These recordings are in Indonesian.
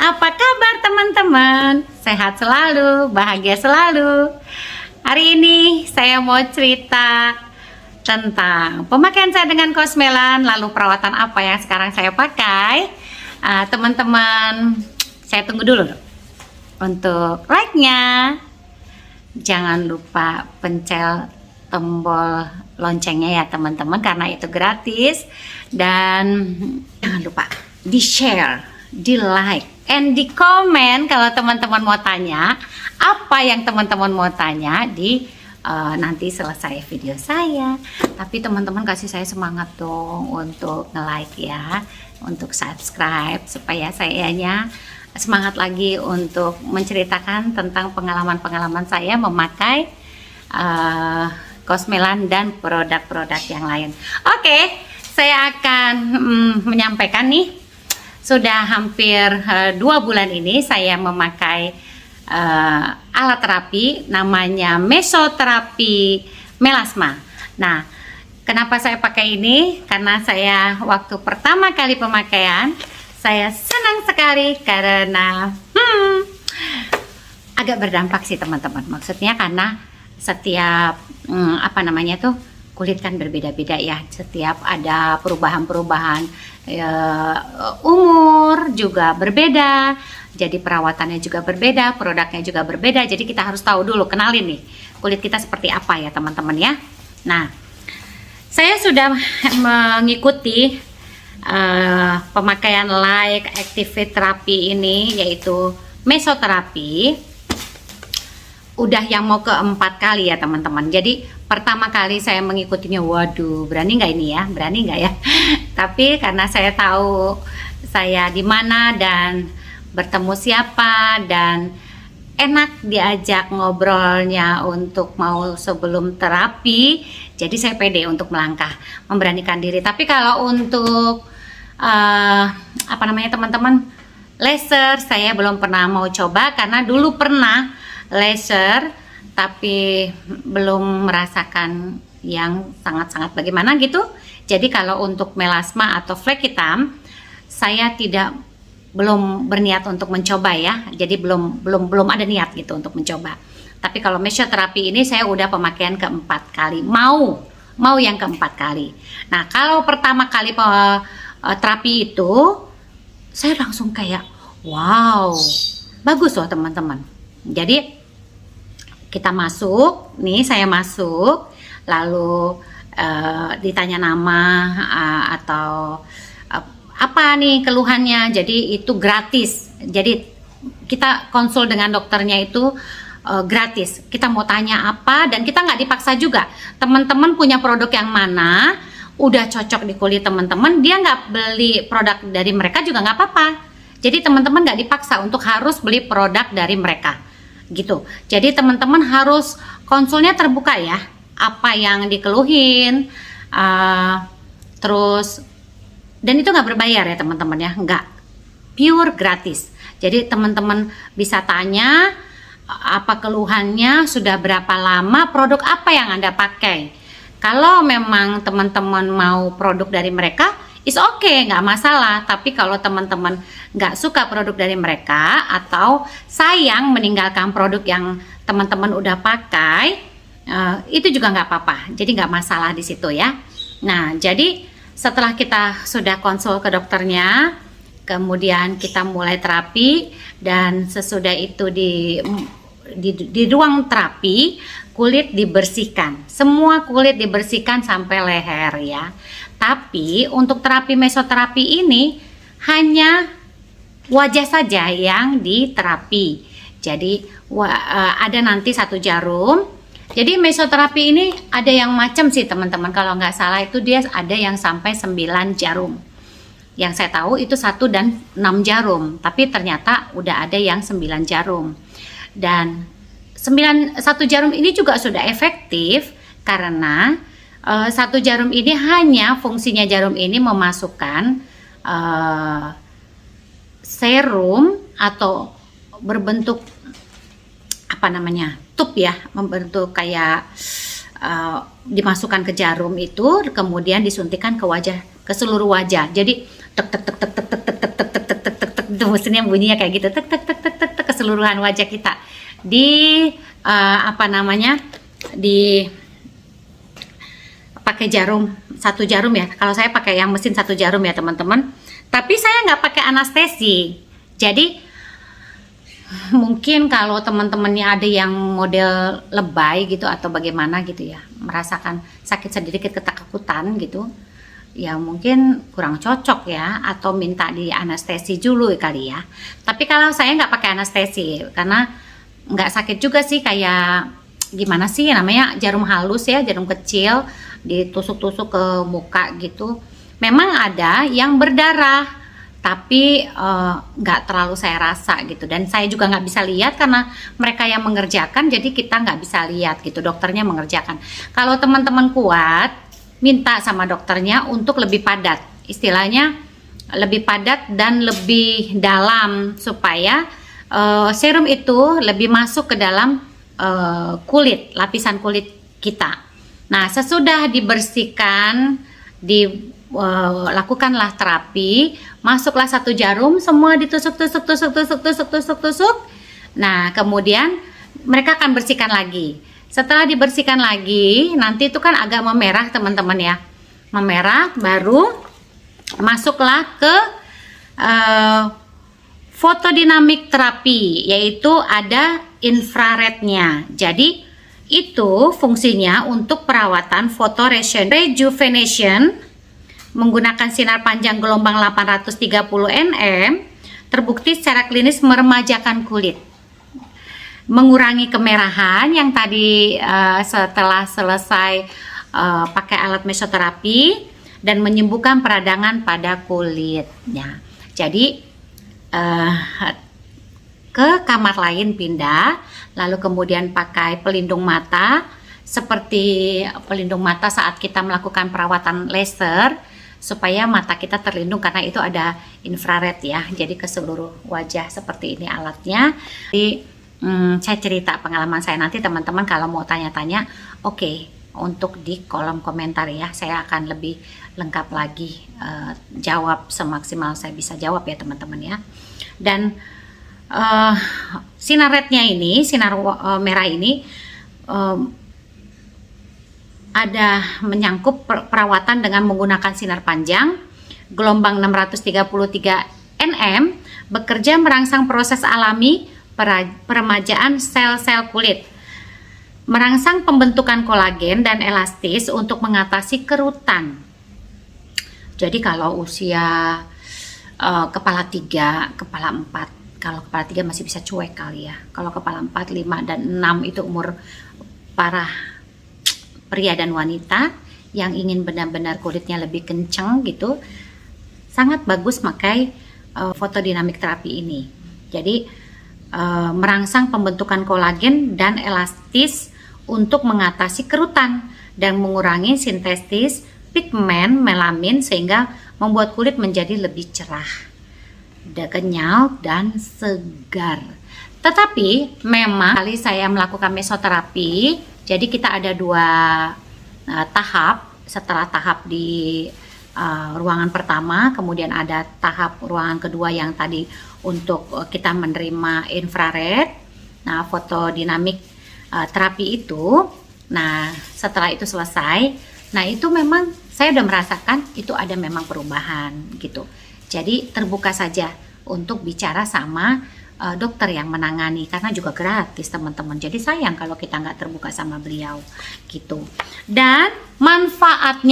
Apa kabar teman-teman? Sehat selalu, bahagia selalu. Hari ini saya mau cerita tentang pemakaian saya dengan Cosmelan, lalu perawatan apa yang sekarang saya pakai. Teman-teman, saya tunggu dulu untuk like-nya. Jangan lupa pencet tombol loncengnya ya teman-teman, karena itu gratis. Dan jangan lupa di-share, di-like, and di komen kalau teman-teman mau tanya apa yang teman-teman mau tanya di nanti selesai video saya. Tapi teman-teman kasih saya semangat dong untuk nge-like ya, untuk subscribe supaya sayanya semangat lagi untuk menceritakan tentang pengalaman-pengalaman saya memakai Cosmelan dan produk-produk yang lain. Oke, saya akan menyampaikan nih, sudah hampir 2 bulan ini saya memakai alat terapi namanya mesoterapi melasma. Nah, kenapa saya pakai ini? Karena saya waktu pertama kali pemakaian saya senang sekali karena agak berdampak sih teman-teman. Maksudnya karena setiap kulit kan berbeda-beda ya. Setiap ada perubahan-perubahan umur juga berbeda. Jadi perawatannya juga berbeda, produknya juga berbeda. Jadi kita harus tahu dulu, kenalin nih kulit kita seperti apa ya teman-teman ya. Nah, saya sudah mengikuti pemakaian like activate terapi ini, yaitu mesoterapi, udah yang mau ke-4 kali ya teman-teman. Jadi pertama kali saya mengikutinya, waduh berani nggak ini ya, berani nggak ya. Tapi karena saya tahu saya di mana dan bertemu siapa dan enak diajak ngobrolnya untuk mau sebelum terapi, jadi saya pede untuk melangkah, memberanikan diri. Tapi kalau untuk teman-teman, laser saya belum pernah mau coba, karena dulu pernah laser tapi belum merasakan yang sangat-sangat bagaimana gitu. Jadi kalau untuk melasma atau flek hitam saya belum berniat untuk mencoba ya. Jadi belum ada niat gitu untuk mencoba. Tapi kalau mesoterapi ini saya udah pemakaian ke-4 kali. Mau yang ke-4 kali. Nah, kalau pertama kali terapi itu saya langsung kayak wow, bagus loh teman-teman. Jadi kita masuk, nih saya masuk, lalu ditanya nama atau apa nih keluhannya. Jadi itu gratis. Jadi kita konsul dengan dokternya itu gratis. Kita mau tanya apa dan kita nggak dipaksa juga. Teman-teman punya produk yang mana udah cocok di kulit teman-teman, dia nggak beli produk dari mereka juga nggak apa-apa. Jadi teman-teman nggak dipaksa untuk harus beli produk dari mereka gitu. Jadi teman-teman harus konsulnya terbuka ya, apa yang dikeluhin, terus, dan itu nggak berbayar ya teman-teman ya, nggak, pure gratis. Jadi teman-teman bisa tanya apa keluhannya, sudah berapa lama, produk apa yang Anda pakai. Kalau memang teman-teman mau produk dari mereka, is okay, nggak masalah. Tapi kalau teman-teman nggak suka produk dari mereka atau sayang meninggalkan produk yang teman-teman udah pakai, itu juga nggak apa-apa. Jadi nggak masalah di situ ya. Nah, jadi setelah kita sudah konsul ke dokternya, kemudian kita mulai terapi, dan sesudah itu di ruang terapi kulit dibersihkan, semua kulit dibersihkan sampai leher ya. Tapi untuk terapi mesoterapi ini hanya wajah saja yang diterapi. Jadi ada nanti 1 jarum. Jadi mesoterapi ini ada yang macam sih teman-teman, kalau nggak salah itu dia ada yang sampai 9 jarum. Yang saya tahu itu 1 dan 6 jarum, tapi ternyata udah ada yang 9 jarum. Dan 1 jarum ini juga sudah efektif, karena 1 jarum ini hanya fungsinya jarum ini memasukkan serum atau berbentuk tube ya, membentuk kayak dimasukkan ke jarum itu, kemudian disuntikan ke wajah, ke seluruh wajah. Jadi tek tek tek tek tek tek tek tek tek tek tek tek tek Itu mesinnya bunyinya kayak gitu, tek tek tek tek tek, tek keseluruhan wajah kita. Di apa namanya? Di pakai jarum, 1 jarum ya. Kalau saya pakai yang mesin 1 jarum ya teman-teman. Tapi saya nggak pakai anestesi. Jadi mungkin kalau teman-temannya ada yang model lebay gitu atau bagaimana gitu ya, merasakan sakit sedikit ketakutan gitu, ya mungkin kurang cocok ya, atau minta di anestesi dulu kali ya. Tapi kalau saya nggak pakai anestesi karena nggak sakit juga sih, kayak gimana sih namanya, jarum halus ya, jarum kecil ditusuk-tusuk ke muka gitu. Memang ada yang berdarah, tapi nggak terlalu saya rasa gitu, dan saya juga nggak bisa lihat karena mereka yang mengerjakan, jadi kita nggak bisa lihat gitu, dokternya mengerjakan. Kalau teman-teman kuat, minta sama dokternya untuk lebih padat, istilahnya lebih padat dan lebih dalam, supaya serum itu lebih masuk ke dalam kulit, lapisan kulit kita. Nah, sesudah dibersihkan, lakukanlah terapi, masuklah 1 jarum, semua ditusuk. Nah, kemudian mereka akan bersihkan lagi. Setelah dibersihkan lagi, nanti itu kan agak memerah teman-teman ya, memerah, baru masuklah ke fotodinamik terapi, yaitu ada infrarednya. Jadi itu fungsinya untuk perawatan rejuvenation menggunakan sinar panjang gelombang 830 nm, terbukti secara klinis meremajakan kulit, mengurangi kemerahan yang tadi setelah selesai pakai alat mesoterapi, dan menyembuhkan peradangan pada kulitnya. Jadi ke kamar lain pindah, lalu kemudian pakai pelindung mata, seperti pelindung mata saat kita melakukan perawatan laser, supaya mata kita terlindung karena itu ada infrared ya. Jadi ke seluruh wajah seperti ini alatnya. Jadi saya cerita pengalaman saya, nanti teman-teman kalau mau tanya-tanya, oke, untuk di kolom komentar ya, saya akan lebih lengkap lagi jawab semaksimal saya bisa jawab ya teman-teman ya. Dan sinar rednya ini, sinar merah ini ada menyangkut perawatan dengan menggunakan sinar panjang gelombang 633 nm, bekerja merangsang proses alami peremajaan sel-sel kulit, merangsang pembentukan kolagen dan elastis untuk mengatasi kerutan. Jadi kalau usia kepala 3, kepala 4, kalau kepala 3 masih bisa cuek kali ya, kalau kepala 4, 5, dan 6 itu umur para pria dan wanita yang ingin benar-benar kulitnya lebih kencang gitu, sangat bagus pakai fotodinamik terapi ini. Jadi merangsang pembentukan kolagen dan elastis untuk mengatasi kerutan dan mengurangi sintesis pigmen melamin, sehingga membuat kulit menjadi lebih cerah, kenyal dan segar. Tetapi memang kali saya melakukan mesoterapi, jadi kita ada 2 tahap. Setelah tahap di ruangan pertama, kemudian ada tahap ruangan kedua yang tadi untuk kita menerima infrared, nah fotodinamik terapi itu. Nah setelah itu selesai, nah itu memang saya udah merasakan itu ada memang perubahan gitu. Jadi terbuka saja untuk bicara sama dokter yang menangani, karena juga gratis teman-teman. Jadi sayang kalau kita nggak terbuka sama beliau gitu. Dan manfaat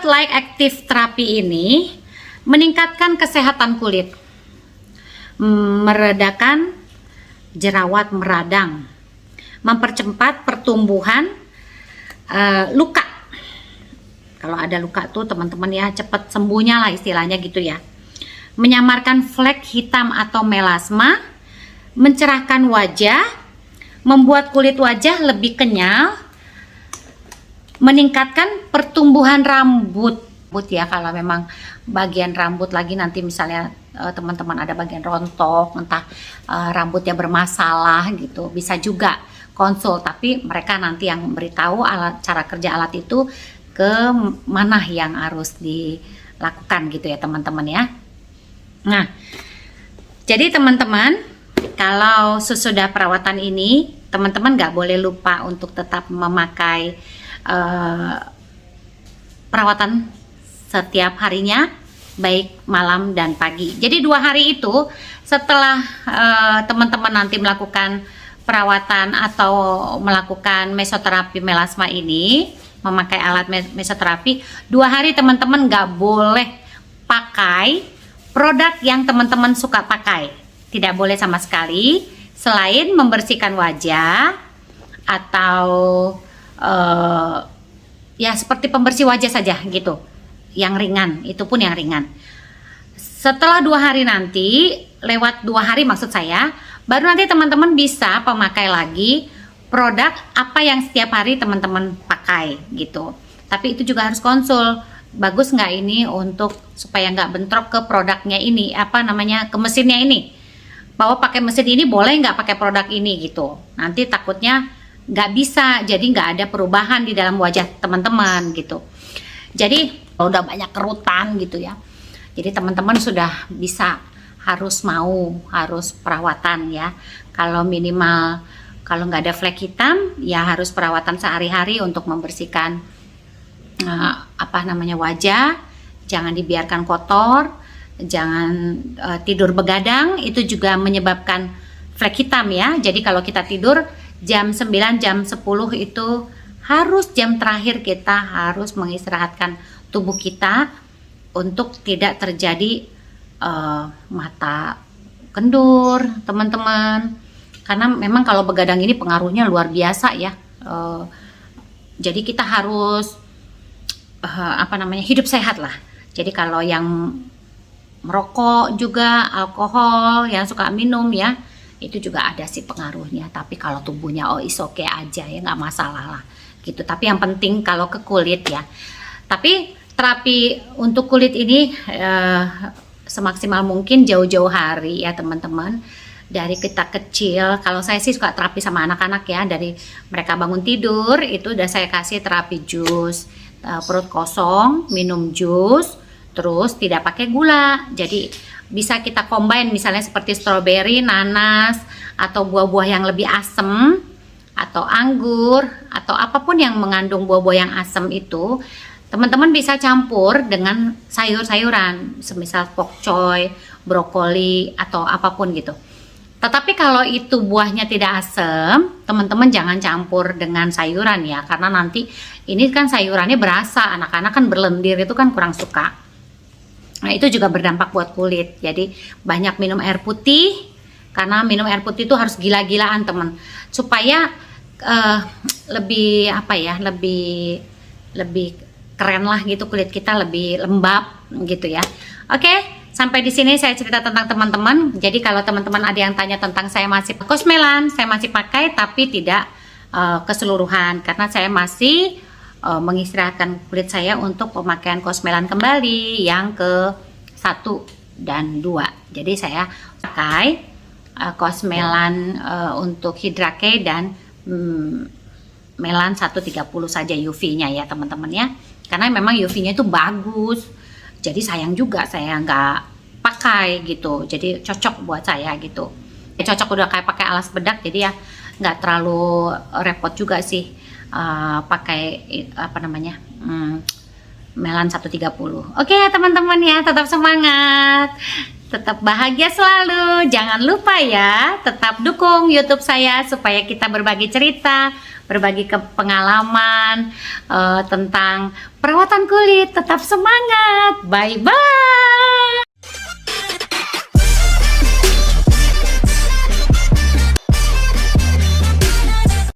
Light Active terapi ini meningkatkan kesehatan kulit, meredakan jerawat meradang, mempercepat pertumbuhan luka. Kalau ada luka tuh teman-teman ya, cepat sembuhnya lah istilahnya gitu ya. Menyamarkan flek hitam atau melasma, mencerahkan wajah, membuat kulit wajah lebih kenyal, meningkatkan pertumbuhan rambut ya. Kalau memang bagian rambut lagi nanti misalnya teman-teman ada bagian rontok, entah rambutnya bermasalah gitu, bisa juga konsul, tapi mereka nanti yang memberitahu cara kerja alat itu ke mana yang harus dilakukan gitu ya teman-teman ya. Nah, jadi teman-teman, kalau sesudah perawatan ini, teman-teman nggak boleh lupa untuk tetap memakai perawatan setiap harinya, baik malam dan pagi. Jadi 2 hari itu setelah teman-teman nanti melakukan perawatan atau melakukan mesoterapi melasma ini, memakai alat mesoterapi, 2 hari teman-teman nggak boleh pakai produk yang teman-teman suka pakai. Tidak boleh sama sekali, selain membersihkan wajah atau ya seperti pembersih wajah saja gitu, yang ringan, itu pun yang ringan. Setelah 2 hari nanti, lewat 2 hari maksud saya, baru nanti teman-teman bisa pemakai lagi produk apa yang setiap hari teman-teman pakai gitu. Tapi itu juga harus konsul, bagus nggak ini untuk supaya nggak bentrok ke produknya ini, apa namanya, ke mesinnya ini. Bahwa pakai mesin ini boleh nggak pakai produk ini gitu. Nanti takutnya nggak bisa, jadi nggak ada perubahan di dalam wajah teman-teman gitu. Jadi kalau udah banyak kerutan gitu ya, jadi teman-teman sudah bisa harus perawatan ya. Kalau minimal, kalau nggak ada flek hitam ya harus perawatan sehari-hari untuk membersihkan apa namanya, wajah. Jangan dibiarkan kotor, jangan tidur begadang, itu juga menyebabkan flek hitam ya. Jadi kalau kita tidur jam 9, jam 10 itu harus jam terakhir kita harus mengistirahatkan tubuh kita untuk tidak terjadi mata kendur, teman-teman. Karena memang kalau begadang ini pengaruhnya luar biasa ya. Jadi kita harus apa namanya, hidup sehat lah. Jadi kalau yang merokok juga, alkohol, yang suka minum ya, itu juga ada sih pengaruhnya. Tapi kalau tubuhnya is okay aja ya, nggak masalah lah gitu. Tapi yang penting kalau ke kulit ya. Tapi terapi untuk kulit ini semaksimal mungkin jauh-jauh hari ya teman-teman. Dari kita kecil, kalau saya sih suka terapi sama anak-anak ya, dari mereka bangun tidur itu udah saya kasih terapi jus, perut kosong minum jus, terus tidak pakai gula. Jadi bisa kita combine misalnya seperti stroberi, nanas, atau buah-buah yang lebih asam, atau anggur, atau apapun yang mengandung buah-buah yang asam itu, teman-teman bisa campur dengan sayur-sayuran, semisal pokcoy, brokoli, atau apapun gitu. Tetapi kalau itu buahnya tidak asam, teman-teman jangan campur dengan sayuran ya, karena nanti ini kan sayurannya berasa, anak-anak kan berlendir, itu kan kurang suka. Nah itu juga berdampak buat kulit. Jadi banyak minum air putih, karena minum air putih itu harus gila-gilaan teman, supaya lebih apa ya, lebih keren lah gitu, kulit kita lebih lembab gitu ya. Oke. Sampai di sini saya cerita tentang teman-teman. Jadi kalau teman-teman ada yang tanya tentang saya masih Cosmelan, saya masih pakai tapi tidak keseluruhan, karena saya masih mengistirahatkan kulit saya untuk pemakaian Cosmelan kembali yang ke 1 dan 2. Jadi saya pakai Cosmelan untuk Hydra K dan Melan 130 saja UV-nya ya teman-teman ya. Karena memang UV-nya itu bagus. Jadi sayang juga saya nggak pakai gitu. Jadi cocok buat saya gitu. Cocok udah kayak pakai alas bedak, jadi ya nggak terlalu repot juga sih pakai apa namanya, Melan 130. Oke teman-teman ya, tetap semangat, tetap bahagia selalu. Jangan lupa ya, tetap dukung YouTube saya supaya kita berbagi cerita, berbagi pengalaman tentang perawatan kulit. Tetap semangat, bye bye.